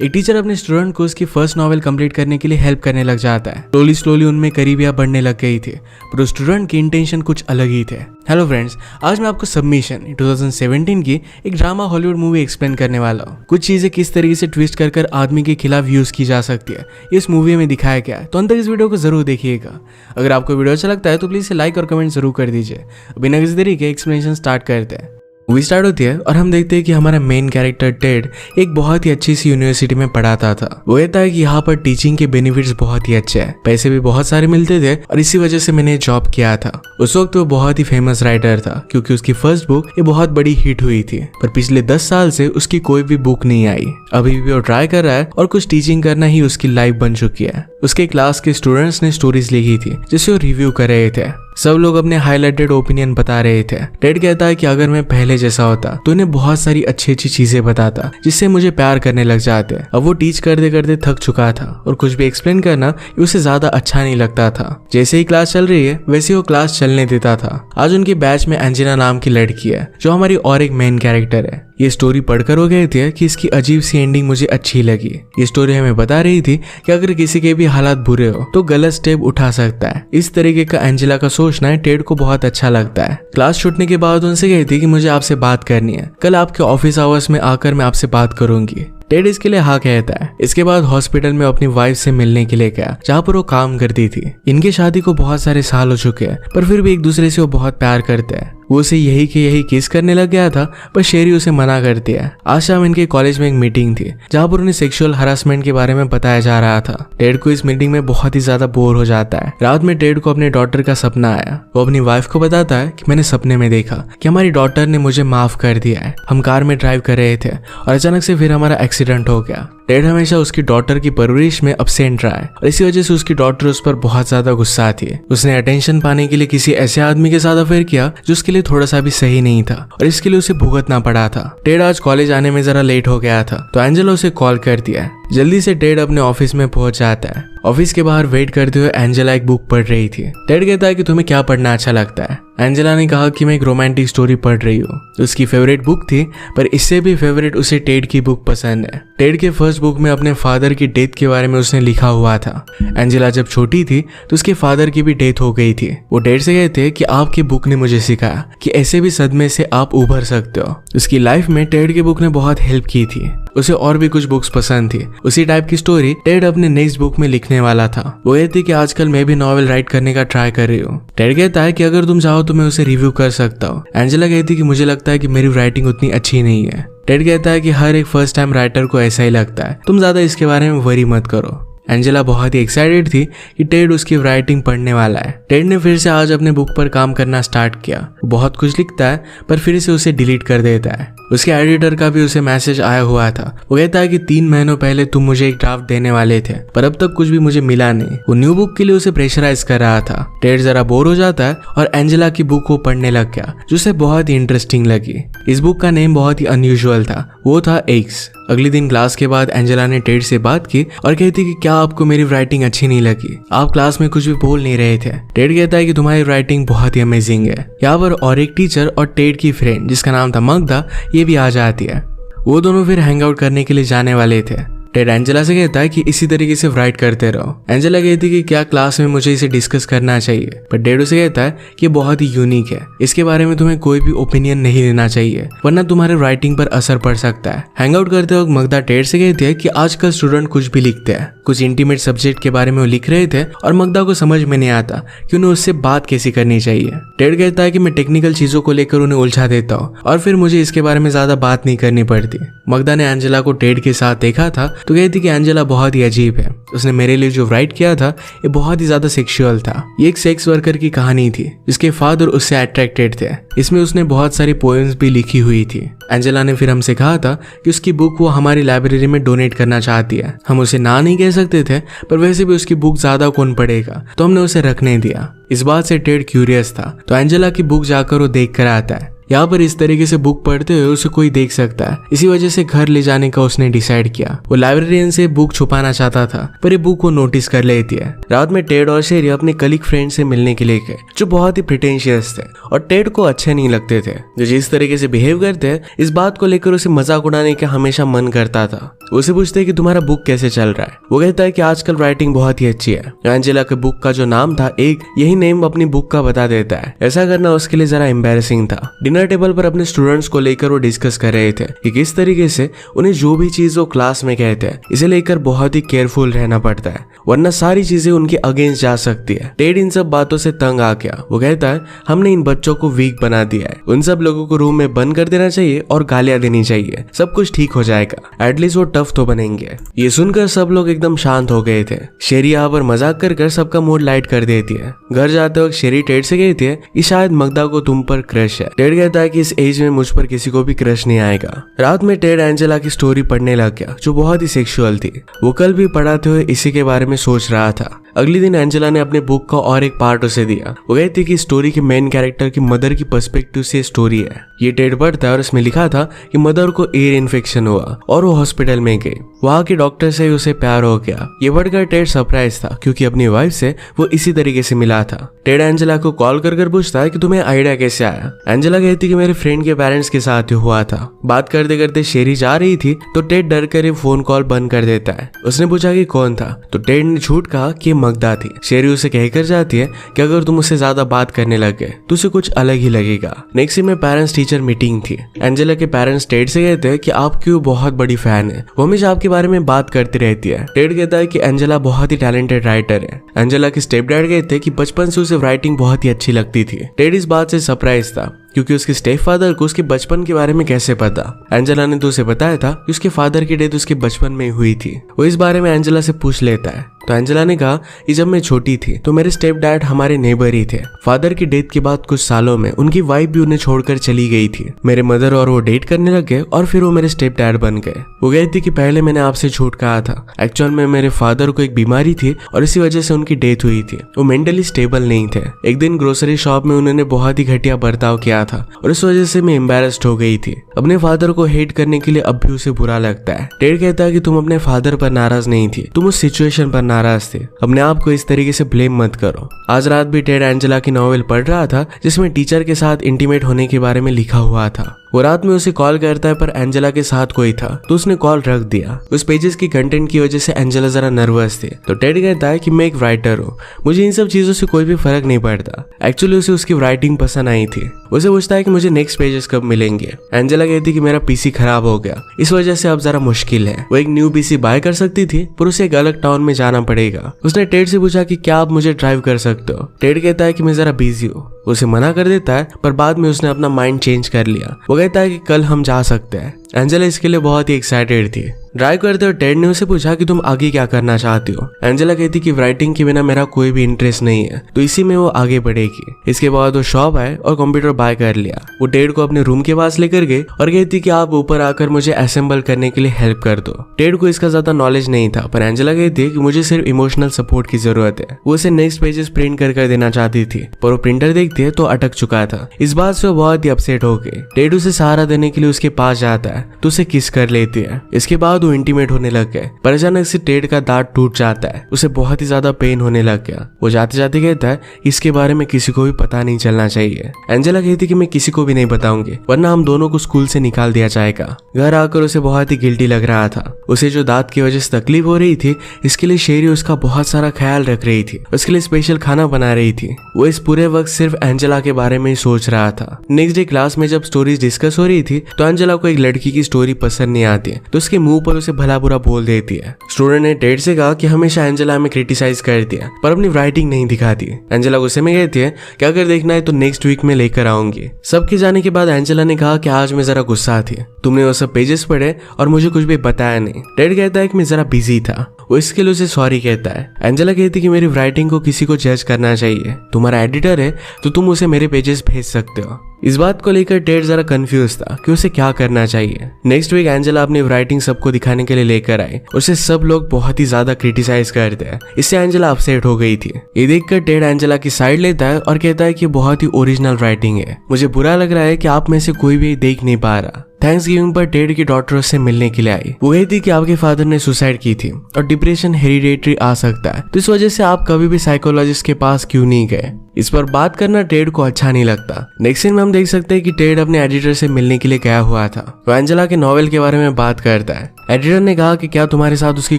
एक टीचर अपने स्टूडेंट को उसकी फर्स्ट नॉवेल कंप्लीट करने के लिए हेल्प करने लग जाता है। स्लोली स्लोली उनमें करीबियां बढ़ने लग गई थी, पर उस स्टूडेंट की इंटेंशन कुछ अलग ही थे। हेलो फ्रेंड्स, आज मैं आपको सबमिशन 2017 की एक ड्रामा हॉलीवुड मूवी एक्सप्लेन करने वाला हूँ। कुछ चीजें किस तरीके से ट्विस्ट कर आदमी के खिलाफ यूज की जा सकती है, इस मूवी में दिखाया गया है। तो अंत तक इस वीडियो को जरूर देखिएगा। अगर आपको वीडियो अच्छा लगता है तो प्लीज लाइक और कमेंट जरूर कर दीजिए। बिना किसी तरीके एक्सप्लेनेशन स्टार्ट करते हैं। मूवी स्टार्ट होती है और हम देखते हैं कि हमारा मेन कैरेक्टर टेड एक बहुत ही अच्छी सी यूनिवर्सिटी में पढ़ाता था। वो कहता है कि यहाँ पर टीचिंग के बेनिफिट्स बहुत ही अच्छे हैं, पैसे भी बहुत सारे मिलते थे और इसी वजह से मैंने जॉब किया था। उस वक्त वो बहुत ही फेमस राइटर था क्योंकि उसकी फर्स्ट बुक ये बहुत बड़ी हिट हुई थी, पर पिछले 10 साल से उसकी कोई भी बुक नहीं आई। अभी भी वो ट्राई कर रहा है और कुछ टीचिंग करना ही उसकी लाइफ बन चुकी है। उसके क्लास के स्टूडेंट्स ने स्टोरीज लिखी थी जिसे वो रिव्यू कर रहे थे। सब लोग अपने हाईलाइटेड ओपिनियन बता रहे थे। टेड कहता है कि अगर मैं पहले जैसा होता तो इन्हें बहुत सारी अच्छी अच्छी चीजें बताता जिससे मुझे प्यार करने लग जाते। अब वो टीच करते करते थक चुका था और कुछ भी एक्सप्लेन करना उसे ज्यादा अच्छा नहीं लगता था। जैसे ही क्लास चल रही है वैसे वो क्लास चलने देता था। आज उनकी बैच में एंजेला नाम की लड़की है जो हमारी और एक मेन कैरेक्टर है। ये स्टोरी पढ़कर हो गए थे कि इसकी अजीब सी एंडिंग मुझे अच्छी लगी। ये स्टोरी हमें बता रही थी कि अगर किसी के भी हालात बुरे हो तो गलत स्टेप उठा सकता है। इस तरीके का एंजेला का सोचना टेड को बहुत अच्छा लगता है। क्लास छूटने के बाद उनसे कहती कि मुझे आपसे बात करनी है, कल आपके ऑफिस आवर्स में आकर मैं आपसे बात करूंगी। टेड इसके लिए हाँ कहता है। इसके बाद हॉस्पिटल में अपनी वाइफ से मिलने के लिए गया जहाँ पर वो काम करती थी। इनके शादी को बहुत सारे साल हो चुके हैं पर फिर भी एक दूसरे से वो बहुत प्यार करते हैं। वो उसे यही के यही किस करने लग गया था पर शेरी उसे मना करती है। आज शाम इनके कॉलेज में एक मीटिंग थी जहाँ पर उन्हें सेक्सुअल हरासमेंट के बारे में बताया जा रहा था। टेड को इस मीटिंग में बहुत ही ज्यादा बोर हो जाता है। रात में टेड को अपने डॉटर का सपना आया। वो अपनी वाइफ को बताता है कि मैंने सपने में देखा कि हमारी डॉटर ने मुझे माफ कर दिया है। हम कार में ड्राइव कर रहे थे और अचानक से फिर हमारा एक्सीडेंट हो गया। टेड हमेशा उसकी डॉटर की परवरिश में अब्सेंट रहा है और इसी वजह से उसकी डॉटर उस पर बहुत ज्यादा गुस्सा थी। उसने अटेंशन पाने के लिए किसी ऐसे आदमी के साथ अफेयर किया जो उसके लिए थोड़ा सा भी सही नहीं था और इसके लिए उसे भुगतना पड़ा था। टेड आज कॉलेज आने में जरा लेट हो गया था तो एंजेला उसे कॉल कर दिया। जल्दी से टेड अपने ऑफिस में पहुंच जाता है। ऑफिस के बाहर वेट करते हुए एंजेला एक बुक पढ़ रही थी। टेड कहता है कि तुम्हें क्या पढ़ना अच्छा लगता है। एंजेला ने कहा कि मैं एक रोमांटिक स्टोरी पढ़ रही हूँ। उसकी फेवरेट बुक थी पर इससे भी फेवरेट उसे टेड की बुक पसंद है। टेड के फर्स्ट बुक में अपने फादर की डेथ के बारे में उसने लिखा हुआ था। एंजेला जब छोटी थी तो उसके फादर की भी डेथ हो गई थी। वो टेड से कहते कि आपकी बुक ने मुझे सिखाया कि ऐसे भी सदमे से आप उभर सकते हो। उसकी लाइफ में टेड की बुक ने बहुत हेल्प की थी। उसे और भी कुछ बुक्स पसंद थी। उसी टाइप की स्टोरी टेड अपने नेक्स्ट बुक में लिखने वाला था। वो कहती कि आजकल मैं भी नॉवेल राइट करने का ट्राई कर रही हूँ। टेड कहता है कि अगर तुम चाहो तो मैं उसे रिव्यू कर सकता हूँ। एंजेला कहती कि मुझे लगता है कि मेरी राइटिंग उतनी अच्छी नहीं है। टेड कहता है कि हर एक फर्स्ट टाइम राइटर को ऐसा ही लगता है, तुम ज्यादा इसके बारे में वरी मत करो। एंजेला बहुत ही एक्साइटेड थी कि टेड उसकी राइटिंग पढ़ने वाला है। टेड ने फिर से आज अपने बुक पर काम करना स्टार्ट किया। वो बहुत कुछ लिखता है पर फिर से उसे डिलीट कर देता है। उसके एडिटर का भी उसे मैसेज आया हुआ था। वो कहता है कि 3 महीनों पहले तुम मुझे एक ड्राफ्ट देने वाले थे पर अब तक कुछ भी मुझे मिला नहीं। वो न्यू बुक के लिए उसे प्रेशराइज कर रहा था। टेड जरा बोर हो जाता है और एंजेला की बुक को पढ़ने लग गया जो उसे बहुत ही इंटरेस्टिंग लगी। इस बुक का नेम बहुत ही अनयूजुअल था, वो था एग्स। अगले दिन क्लास के बाद एंजेला ने टेड से बात की और कहती कि क्या आपको मेरी राइटिंग अच्छी नहीं लगी? आप क्लास में कुछ भी बोल नहीं रहे थे। टेड कहता है कि तुम्हारी राइटिंग बहुत ही अमेजिंग है। यहाँ पर और एक टीचर और टेड की फ्रेंड जिसका नाम था मगधा ये भी आ जाती है। वो दोनों फिर हैंग आउट करने के लिए जाने वाले थे। टेड एंजेला से कहता है कि इसी तरीके से राइट करते रहो। एंजेला कहती कि क्या क्लास में मुझे इसे डिस्कस करना चाहिए, पर टेड उसे कहता है कि बहुत ही यूनिक है, इसके बारे में तुम्हें कोई भी ओपिनियन नहीं लेना चाहिए वरना तुम्हारे राइटिंग पर असर पड़ सकता है। हैंग आउट करते वक्त मगधा टेड से कहती है कि आजकल स्टूडेंट कुछ भी लिखते हैं। कुछ इंटीमेट सब्जेक्ट के बारे में वो लिख रहे थे और मगधा को समझ में नहीं आता कि उन्हें उससे बात कैसी करनी चाहिए। टेड कहता है कि मैं टेक्निकल चीजों को लेकर उन्हें उलझा देता हूँ और फिर मुझे इसके बारे में ज्यादा बात नहीं करनी पड़ती। मगधा ने एंजेला को टेड के साथ देखा था तो कहती कि एंजेला बहुत ही अजीब है। उसने मेरे लिए जो राइट किया था ये बहुत ही ज्यादा सेक्सुअल था। ये एक सेक्स वर्कर की कहानी थी जिसके फादर उससे अट्रैक्टेड थे। इसमें उसने बहुत सारी पोएम्स भी लिखी हुई थी। एंजेला ने फिर हमसे कहा था कि उसकी बुक वो हमारी लाइब्रेरी में डोनेट करना चाहती है। हम उसे ना नहीं कह सकते थे पर वैसे भी उसकी बुक ज्यादा कौन पढ़ेगा तो हमने उसे रखने दिया। इस बात से टेड क्यूरियस था तो एंजेला की बुक जाकर वो देख कर आता है। यहाँ पर इस तरीके से बुक पढ़ते हुए उसे कोई देख सकता है, इसी वजह से घर ले जाने का उसने डिसाइड किया। वो लाइब्रेरियन से बुक छुपाना चाहता था, पर ये बुक वो नोटिस कर लेती है। रात में टेड और शेरी अपने कलीग फ्रेंड से मिलने के लिए गए, जो बहुत ही प्रिटेंशियस थे और टेड को अच्छे नहीं लगते थे। जो जिस तरीके से बिहेव करते हैं, इस बात को लेकर उसे मजाक उड़ाने का हमेशा मन करता था। उसे पूछते हैं कि तुम्हारा बुक कैसे चल रहा है। वो कहता है कि आजकल राइटिंग बहुत ही अच्छी है। एंजेला के बुक का जो नाम था एक यही नेम अपनी बुक का बता देता है। ऐसा करना उसके लिए जरा एम्बैरेसिंग था। डिनर टेबल पर अपने स्टूडेंट्स को लेकर वो डिस्कस कर रहे थे कि किस तरीके से उन्हें जो भी चीज वो क्लास में कहते हैं इसे लेकर बहुत ही केयरफुल रहना पड़ता है, वरना सारी चीजें उनके अगेंस्ट जा सकती है। टेड इन सब बातों से तंग आ गया। वो कहता है हमने इन बच्चों को वीक बना दिया है, उन सब लोगों को रूम में बंद कर देना चाहिए और गालियां देनी चाहिए, सब कुछ ठीक हो जाएगा, एटलीस्ट वो टफ तो बनेंगे। ये सुनकर सब लोग एकदम शांत हो गए थे। शेरी यहाँ पर मजाक कर सबका मूड लाइट कर देती है। घर जाते वक्त शेरी टेड से कहती है कि शायद मगदा को तुम पर क्रश है। टेड कहता है कि इस एज में मुझ पर किसी को भी क्रश नहीं आएगा। रात में टेड एंजेला की स्टोरी पढ़ने लग गया, जो बहुत ही सेक्सुअल थी। वो कल भी पढ़ाते हुए इसी के बारे में सोच रहा था। अगले दिन एंजेला ने अपने बुक का और एक पार्ट उसे दिया। वो कहती कि स्टोरी के मेन कैरेक्टर की मदर की पर्सपेक्टिव से स्टोरी है। ये टेड पढ़ता है और इसमें लिखा था कि मदर को एयर इन्फेक्शन हुआ और वो हॉस्पिटल में गई। वहाँ के डॉक्टर से उसे प्यार हो गया। ये पढ़कर टेड सरप्राइज था, क्योंकि अपनी वाइफ से वो इसी तरीके से मिला था। टेड एंजेला को कॉल कर पूछता है कि तुम्हें आइडिया कैसे आया। एंजेला कहती कि मेरे फ्रेंड के पेरेंट्स के साथ ही हुआ था। बात करते करते शेरी जा रही थी तो टेड डर कर फोन कॉल बंद कर देता है। उसने पूछा कि कौन था, तो टेड ने झूठ कहा कि मगदा थी। शेरी उसे कहकर जाती है कि अगर तुम उससे ज्यादा बात करने लग गए तो उसे कुछ अलग ही लगेगा। नेक्स्ट डे में पेरेंट्स टीचर मीटिंग थी। एंजेला के पेरेंट्स टेड से कहते हैं कि आपकी वो बहुत बड़ी फैन है, वो हमेशा आपके बारे में बात करती रहती है। टेड कहता है कि एंजेला बहुत ही टैलेंटेड राइटर है। एंजेला के स्टेप डैड कहते हैं कि बचपन से उसे राइटिंग बहुत ही अच्छी लगती थी। टेड इस बात से सरप्राइज था, क्योंकि उसके स्टेप फादर को उसके बचपन के बारे में कैसे पता। एंजेला ने तो उसे बताया था कि उसके फादर की डेथ उसके बचपन में हुई थी। वो इस बारे में एंजेला से पूछ लेता है, तो एंजेला ने कहा कि जब मैं छोटी थी तो मेरे स्टेप डैड हमारे नेबर ही थे। फादर की डेथ के बाद कुछ सालों में उनकी वाइफ भी उन्हें छोड़कर चली गई थी। मेरे मदर और वो डेट करने लग गए और फिर वो मेरे स्टेप डैड बन गए। वो कहती कि पहले मैंने आपसे झूठ कहा था, एक्चुअल में मेरे फादर को एक बीमारी थी और इसी वजह से उनकी डेथ हुई थी। वो मेंटली स्टेबल नहीं थे। एक दिन ग्रोसरी शॉप में उन्होंने बहुत ही घटिया बर्ताव किया था और इस वजह से मैं एम्बैरेस्ड हो गई थी। अपने फादर को हेट करने के लिए अब भी उसे बुरा लगता है। टेड कहता है कि तुम अपने फादर पर नाराज नहीं थी, तुम उस सिचुएशन पर नाराज थे। अपने आप को इस तरीके से ब्लेम मत करो। आज रात भी टेड एंजेला की नॉवेल पढ़ रहा था, जिसमें टीचर के साथ इंटीमेट होने के बारे में लिखा हुआ था। वो रात में उसे कॉल करता है, पर एंजेला के साथ कोई था तो उसने कॉल रख दिया। उस पेजेस की कंटेंट की वजह से एंजेला जरा नर्वस थी। तो टेड कहता है कि मैं एक राइटर हूँ, मुझे इन सब चीजों से कोई भी फर्क नहीं पड़ता। एक्चुअली उसे उसकी राइटिंग पसंद आई थी। उसे पूछता है कि मुझे नेक्स्ट पेजेस कब मिलेंगे। एंजेला कहती कि मेरा पीसी खराब हो गया, इस वजह से अब जरा मुश्किल है। वो एक न्यू पीसी बाय कर सकती थी, पर उसे एक अलग टाउन में जाना पड़ेगा। उसने टेड से पूछा कि क्या आप मुझे ड्राइव कर सकते हो। टेड कहता है कि मैं जरा बिजी हूँ। उसे मना कर देता है, पर बाद में उसने अपना माइंड चेंज कर लिया। वो कहता है कि कल हम जा सकते हैं। एंजेला इसके लिए बहुत ही एक्साइटेड थी। ड्राइव करते हुए टेड ने उसे पूछा कि तुम आगे क्या करना चाहती हो। एंजेला कहती कि राइटिंग के बिना मेरा कोई भी इंटरेस्ट नहीं है, तो इसी में वो आगे बढ़ेगी। इसके बाद वो शॉप आए और कंप्यूटर बाय कर लिया। वो टेड को अपने रूम के पास लेकर गए और कहती कि आप ऊपर आकर मुझे असेंबल करने के लिए हेल्प कर दो। टेड को इसका ज्यादा नॉलेज नहीं था, पर एंजेला कहती कि मुझे सिर्फ इमोशनल सपोर्ट की जरूरत है। वो उसे नेक्स्ट पेजेस प्रिंट कर देना चाहती थी, पर वो प्रिंटर देखती है तो अटक चुका था। इस बात से वो बहुत ही अपसेट हो गई। टेड उसे सहारा देने के लिए उसके पास जाता है तो उसे किस कर लेती है। इसके बाद वो इंटीमेट होने लग गए, पर अचानक से टेड का दांत टूट जाता है। उसे बहुत ही ज्यादा पेन होने लग गया। वो जाते जाते कहता है इसके बारे में किसी को भी पता नहीं चलना चाहिए। एंजेला कहती कि मैं किसी को भी नहीं बताऊंगी, वरना हम दोनों को स्कूल से निकाल दिया जाएगा। घर आकर उसे बहुत ही गिल्टी लग रहा था। उसे जो दांत की वजह से तकलीफ हो रही थी, इसके लिए शेरी उसका बहुत सारा ख्याल रख रही थी, उसके लिए स्पेशल खाना बना रही थी। वो इस पूरे वक्त सिर्फ एंजेला के बारे में ही सोच रहा था। नेक्स्ट डे क्लास में जब स्टोरीज डिस्कस हो रही थी, तो एंजेला को एक लड़की की स्टोरी पसंद नहीं आती, तो उसके मुंह पर उसे भला बुरा बोल देती है। स्टूडेंट ने टेड से कहा कि हमेशा एंजेला में क्रिटिसाइज करती है, पर अपनी राइटिंग नहीं दिखाती। एंजेला गुस्से में कहती है कि अगर देखना है तो नेक्स्ट वीक में लेकर आऊंगी। सबके जाने के बाद एंजेला ने कहा कि आज मैं जरा गुस्सा थी, तुमने वो सब पेजेस पढ़े और मुझे कुछ भी बताया नहीं। टेड कहता है कि मैं जरा बिजी था। वो इसके लिए उसे सॉरी कहता है। एंजेला कहती कि मेरी राइटिंग को किसी को जज करना चाहिए, तुम्हारा एडिटर है तो तुम उसे मेरे पेजेस भेज सकते हो। इस बात को लेकर टेड जरा कंफ्यूज था कि उसे क्या करना चाहिए। नेक्स्ट वीक एंजेला अपनी राइटिंग सबको दिखाने के लिए लेकर आई। उसे सब लोग बहुत ही ज्यादा क्रिटिसाइज करते हैं। इससे एंजेला अपसेट हो गई थी। ये देखकर टेड एंजेला की साइड लेता है और कहता है कि बहुत ही ओरिजिनल राइटिंग है। मुझे बुरा लग रहा है कि आप में से कोई भी देख नहीं पा रहा। थैंक्स गिविंग पर टेड की डॉक्टर उससे मिलने के लिए आई। वो कहती कि आपके फादर ने सुसाइड की थी और डिप्रेशन हेरिडेटरी आ सकता है, तो इस वजह से आप कभी भी साइकोलॉजिस्ट के पास क्यों नहीं गए। इस पर बात करना टेड को अच्छा नहीं लगता। नेक्स्ट सीन में हम देख सकते हैं कि टेड अपने एडिटर से मिलने के लिए गया हुआ था। वो एंजेला के नॉवेल के बारे में बात करता है। एडिटर ने कहा कि क्या तुम्हारे साथ उसकी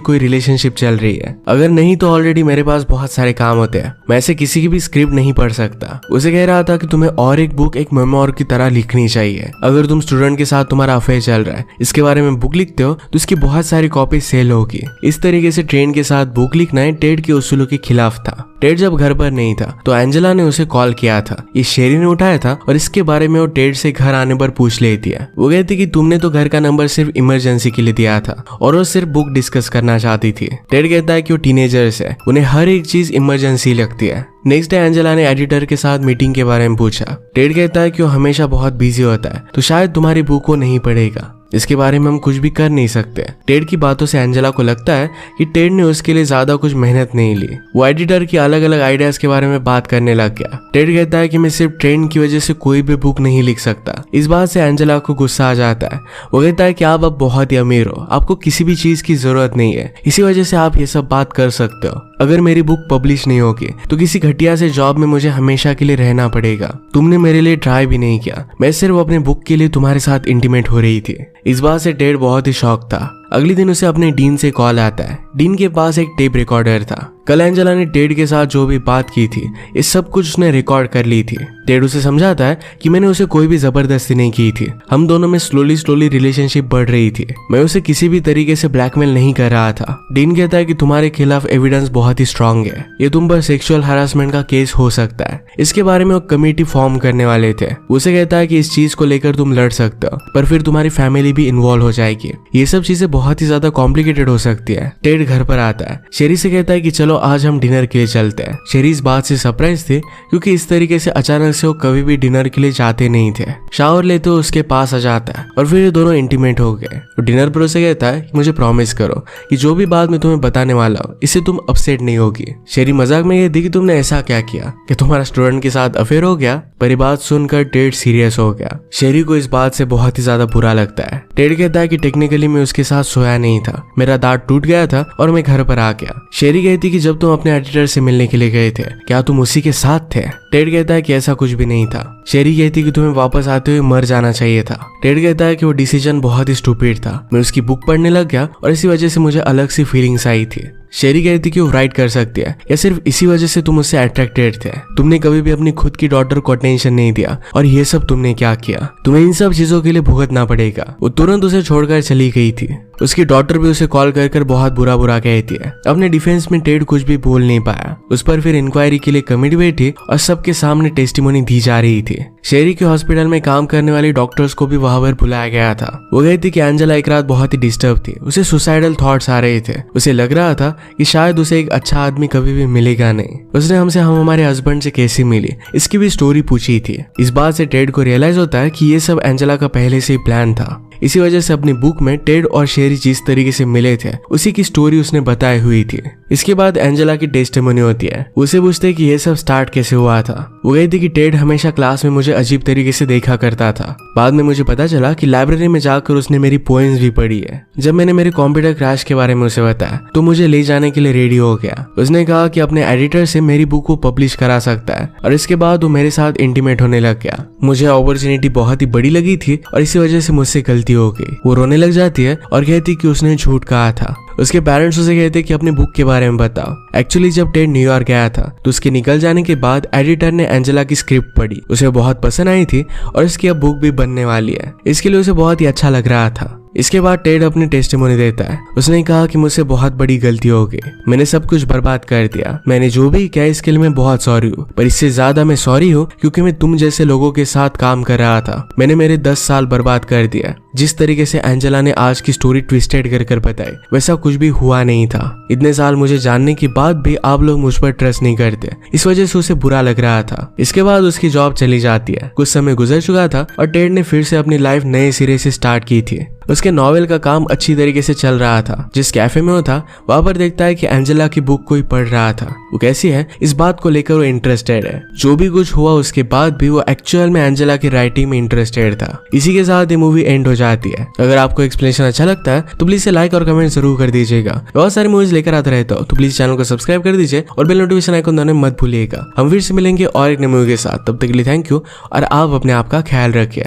कोई रिलेशनशिप चल रही है? अगर नहीं तो ऑलरेडी मेरे पास बहुत सारे काम होते हैं, मैं ऐसे किसी की भी स्क्रिप्ट नहीं पढ़ सकता। उसे कह रहा था कि तुम्हें और एक बुक एक मेमोर की तरह लिखनी चाहिए। अगर तुम स्टूडेंट के साथ तुम्हारा अफेयर चल रहा है, इसके बारे में बुक लिखते हो तो इसकी बहुत सारी कॉपी सेल होगी। इस तरीके से ट्रेन के साथ बुक लिखना टेड के उसूलों के खिलाफ था। टेड जब घर पर नहीं था तो एंजेला ने उसे कॉल किया था। ये शेरी ने उठाया था और इसके बारे में वो टेड से घर आने पर पूछ लेती है। वो कहती कि तुमने तो घर का नंबर सिर्फ इमरजेंसी के लिए दिया था और वो सिर्फ बुक डिस्कस करना चाहती थी। टेड कहता है कि वो टीनेजर्स है, उन्हें हर एक चीज इमरजेंसी लगती है। नेक्स्ट डे एंजेला ने एडिटर के साथ मीटिंग के बारे में पूछा। टेड कहता है कि वो हमेशा बहुत बिजी होता है, तो शायद तुम्हारी बुक को नहीं पढ़ेगा। इसके बारे में हम कुछ भी कर नहीं सकते। टेड की बातों से एंजेला को लगता है कि टेड ने उसके लिए ज्यादा कुछ मेहनत नहीं ली। वो एडिटर की अलग अलग आइडियाज के बारे में बात करने लग गया। टेड कहता है कि मैं सिर्फ ट्रेंड की वजह से कोई भी बुक नहीं लिख सकता। इस बात से एंजेला को गुस्सा आ जाता है। वो कहता है कि आप अब बहुत ही अमीर हो, आपको किसी भी चीज की जरूरत नहीं है, इसी वजह से आप ये सब बात कर सकते हो। अगर मेरी बुक पब्लिश नहीं होगी तो किसी घटिया से जॉब में मुझे हमेशा के लिए रहना पड़ेगा। तुमने मेरे लिए ट्राई भी नहीं किया, मैं सिर्फ अपने बुक के लिए तुम्हारे साथ इंटीमेट हो रही थी। इस बात से टेड बहुत ही शॉक था। अगले दिन उसे अपने डीन से कॉल आता है। डीन के पास एक टेप रिकॉर्डर था। कल एंजेला ने टेड के साथ जो भी बात की थी, ये सब कुछ उसने रिकॉर्ड कर ली थी। टेड उसे समझाता है कि मैंने उसे कोई भी जबरदस्ती नहीं की थी, हम दोनों में स्लोली रिलेशनशिप बढ़ रही थी, मैं उसे किसी भी तरीके से ब्लैकमेल नहीं कर रहा था। डीन कहता है कि तुम्हारे खिलाफ एविडेंस बहुत ही स्ट्रांग है, ये तुम पर सेक्सुअल हरासमेंट का केस हो सकता है। इसके बारे में वो कमेटी फॉर्म करने वाले थे। उसे कहता है कि इस चीज को लेकर तुम लड़ सकते हो, पर फिर तुम्हारी फैमिली भी इन्वॉल्व हो जाएगी। ये सब चीजें बहुत ही ज्यादा कॉम्प्लिकेटेड हो सकती है। टेड घर पर आता है। शेरी से कहता है कि चलो आज हम डिनर के लिए चलते हैं। शेरी इस बात से सरप्राइज थे क्योंकि इस तरीके से अचानक से वो कभी भी डिनर के लिए जाते नहीं थे। शावर लेते हुए उसके पास आ जाता है और फिर ये दोनों इंटीमेट हो गए। डिनर पर उसे कहता है कि मुझे प्रॉमिस करो कि जो भी बात मैं तुम्हें बताने वाला हूँ इससे तुम अपसेट नहीं होगी। शेरी मजाक में कहती कि तुमने ऐसा क्या किया कि तुम्हारा स्टूडेंट के साथ अफेयर हो गया। पर ये बात सुनकर टेड सीरियस हो गया। शेरी को इस बात से बहुत ही ज्यादा बुरा लगता है। टेड कहता है कि टेक्निकली मैं उसके साथ सोया नहीं था, मेरा दांत टूट गया था और मैं घर पर आ गया। शेरी कहती कि जब तुम अपने एडिटर से मिलने के लिए गए थे क्या तुम उसी के साथ थे? टेड कहता है कि ऐसा कुछ भी नहीं था। शेरी कहती कि तुम्हें वापस आते हुए मर जाना चाहिए था। टेड कहता है कि वो डिसीजन बहुत ही स्टूपिड था, मैं उसकी बुक पढ़ने लग गया और इसी वजह से मुझे अलग सी फीलिंग्स आई थी। शेरी कहती कि वो राइट कर सकती है या सिर्फ इसी वजह से तुम उससे अट्रैक्टेड थे। तुमने कभी भी अपनी खुद की डॉटर को अटेंशन नहीं दिया और ये सब तुमने क्या किया, तुम्हें इन सब चीजों के लिए भुगतना पड़ेगा। वो तुरंत उसे छोड़कर चली गई थी। उसकी डॉटर भी उसे कॉल कर बहुत बुरा कहती है। अपने डिफेंस में टेड कुछ भी बोल नहीं पाया। उस पर फिर इंक्वायरी के लिए कमेटी बैठी और सबके सामने टेस्टिमोनी दी जा रही थी। शेरी के हॉस्पिटल में काम करने वाली डॉक्टर्स को भी वहां पर बुलाया गया था। वो कहती कि एंजेला एक रात बहुत ही डिस्टर्ब थी, उसे सुसाइडल थॉट्स आ रहे थे। उसे लग रहा था कि शायद उसे एक अच्छा आदमी कभी भी मिलेगा नहीं। उसने हमसे हम हमारे हस्बैंड से कैसे मिली इसकी भी स्टोरी पूछी थी। इस बात से टेड को रियलाइज होता है कि ये सब एंजेला का पहले से ही प्लान था। इसी वजह से अपनी बुक में टेड और शेरी जिस तरीके से मिले थे उसी की स्टोरी उसने बताई हुई थी। इसके बाद एंजेला की टेस्टिमोनी होती है। उसे पूछते कि ये सब स्टार्ट कैसे हुआ था। वो कहती कि टेड हमेशा क्लास में मुझे अजीब तरीके से देखा करता था। बाद में मुझे पता चला कि लाइब्रेरी में जाकर उसने मेरी पोएम्स भी पढ़ी है। जब मैंने मेरे कंप्यूटर क्रैश के बारे में उसे बताया तो मुझे ले जाने के लिए रेडी हो गया। उसने कहा कि अपने एडिटर से मेरी बुक को पब्लिश करा सकता है और इसके बाद वो मेरे साथ इंटीमेट होने लग गया। मुझे अपॉर्चुनिटी बहुत ही बड़ी लगी थी और इसी वजह से मुझसे गलती हो गई। वो रोने लग जाती है और कहती कि उसने झूठ कहा था। उसके पेरेंट्स उसे कहते कि अपनी बुक के बारे में बताओ। एक्चुअली जब टेड न्यूयॉर्क गया था तो उसके निकल जाने के बाद एडिटर ने एंजेला की स्क्रिप्ट पढ़ी, उसे बहुत पसंद आई थी और इसकी अब बुक भी बनने वाली है। इसके लिए उसे बहुत ही अच्छा लग रहा था। इसके बाद टेड अपनी टेस्टिमोनी देता है। उसने कहा कि मुझसे बहुत बड़ी गलती हो गई, मैंने सब कुछ बर्बाद कर दिया। मैंने जो भी किया इसके लिए मैं बहुत सॉरी हूँ, पर इससे ज्यादा मैं सॉरी हूँ क्योंकि मैं तुम जैसे लोगों के साथ काम कर रहा था। मैंने मेरे 10 साल बर्बाद कर दिया। जिस तरीके से एंजेला ने आज की स्टोरी ट्विस्टेड कर बताई वैसा कुछ भी हुआ नहीं था। इतने साल मुझे जानने के बाद भी आप लोग मुझ पर ट्रस्ट नहीं करते, इस वजह से उसे बुरा लग रहा था। इसके बाद उसकी जॉब चली जाती है। कुछ समय गुजर चुका था और टेड ने फिर से अपनी लाइफ नए सिरे से स्टार्ट की थी। उसके नॉवेल का काम अच्छी तरीके से चल रहा था। जिस कैफे में वो था वहां पर देखता है कि एंजेला की बुक कोई पढ़ रहा था। वो कैसी है इस बात को लेकर वो इंटरेस्टेड है। जो भी कुछ हुआ उसके बाद भी वो एक्चुअल में एंजेला की राइटिंग में इंटरेस्टेड था। इसी के साथ ये मूवी एंड हो जाती है। अगर आपको एक्सप्लेनेशन अच्छा लगता है तो प्लीज लाइक और कमेंट जरूर कर दीजिएगा। बहुत सारी मूवीज लेकर आता रहता हो तो प्लीज चैनल को सब्सक्राइब कर दीजिए और बेल नोटिफिकेशन आइकन दबाना मत भूलिएगा। हम फिर से मिलेंगे और एक नई मूवी के साथ। तब तक के लिए थैंक यू और आप अपने आप का ख्याल रखिए।